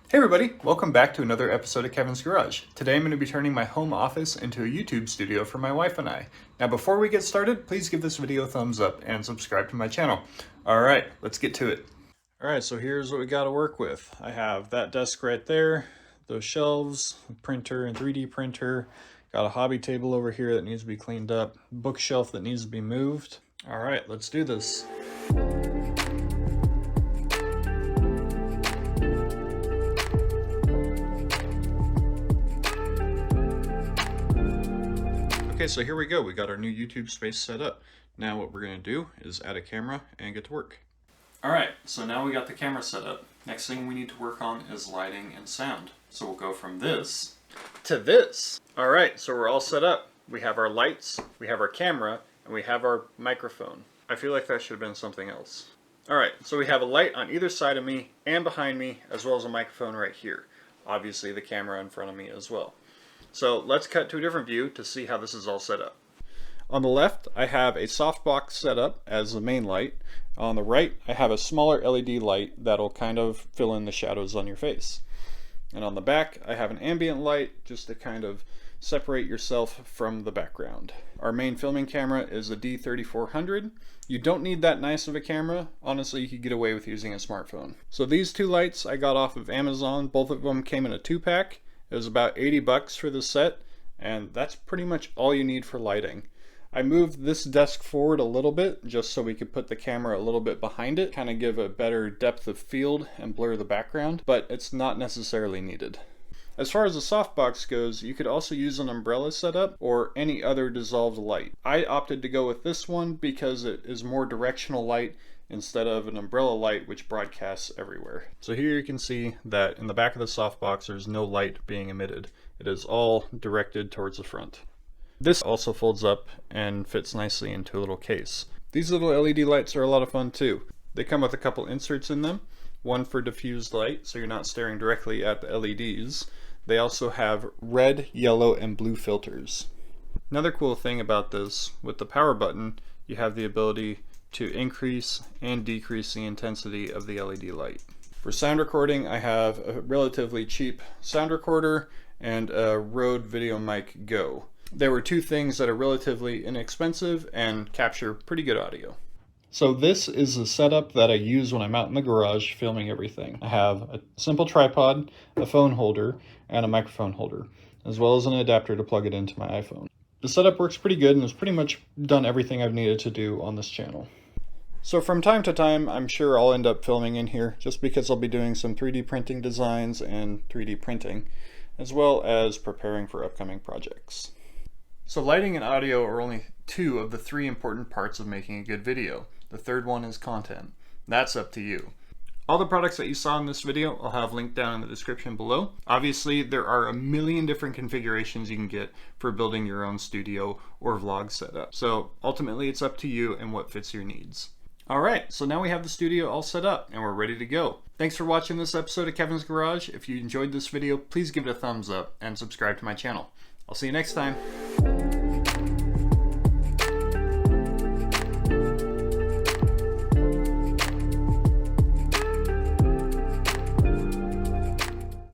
Hey everybody, welcome back to another episode of Kevin's Garage. Today I'm going to be turning my home office into a YouTube studio for my wife and I. Now before we get started, please give this video a thumbs up and subscribe to my channel. Alright, let's get to it. Alright, so here's what we got to work with. I have that desk right there, those shelves, printer and 3D printer, got a hobby table over here that needs to be cleaned up, bookshelf that needs to be moved. Alright, let's do this. Okay, so here we go. We got our new YouTube space set up. Now what we're going to do is add a camera and get to work. Alright, so now we got the camera set up. Next thing we need to work on is lighting and sound. So we'll go from this to this. Alright, so we're all set up. We have our lights, we have our camera, and we have our microphone. I feel like that should have been something else. Alright, so we have a light on either side of me and behind me, as well as a microphone right here. Obviously the camera in front of me as well. So let's cut to a different view to see how this is all set up. On the left, I have a softbox set up as the main light. On the right, I have a smaller LED light that'll kind of fill in the shadows on your face. And on the back, I have an ambient light just to kind of separate yourself from the background. Our main filming camera is a D3400. You don't need that nice of a camera. Honestly, you could get away with using a smartphone. So these two lights I got off of Amazon. Both of them came in a 2-pack. It was about 80 bucks for the set, and that's pretty much all you need for lighting. I moved this desk forward a little bit just so we could put the camera a little bit behind it, kind of give a better depth of field and blur the background, but it's not necessarily needed. As far as the softbox goes, you could also use an umbrella setup or any other dissolved light. I opted to go with this one because it is more directional light instead of an umbrella light which broadcasts everywhere. So here you can see that in the back of the softbox there's no light being emitted. It is all directed towards the front. This also folds up and fits nicely into a little case. These little LED lights are a lot of fun too. They come with a couple inserts in them. One for diffused light so you're not staring directly at the LEDs. They also have red, yellow, and blue filters. Another cool thing about this, with the power button, you have the ability to increase and decrease the intensity of the LED light. For sound recording, I have a relatively cheap sound recorder and a Rode VideoMic Go. There were two things that are relatively inexpensive and capture pretty good audio. So this is the setup that I use when I'm out in the garage filming everything. I have a simple tripod, a phone holder, and a microphone holder, as well as an adapter to plug it into my iPhone. The setup works pretty good and has pretty much done everything I've needed to do on this channel. So from time to time, I'm sure I'll end up filming in here just because I'll be doing some 3D printing designs and 3D printing, as well as preparing for upcoming projects. So lighting and audio are only two of the three important parts of making a good video. The third one is content. That's up to you. All the products that you saw in this video I'll have linked down in the description below. Obviously, there are a million different configurations you can get for building your own studio or vlog setup. So ultimately, it's up to you and what fits your needs. Alright, so now we have the studio all set up and we're ready to go. Thanks for watching this episode of Kevin's Garage. If you enjoyed this video, please give it a thumbs up and subscribe to my channel. I'll see you next time.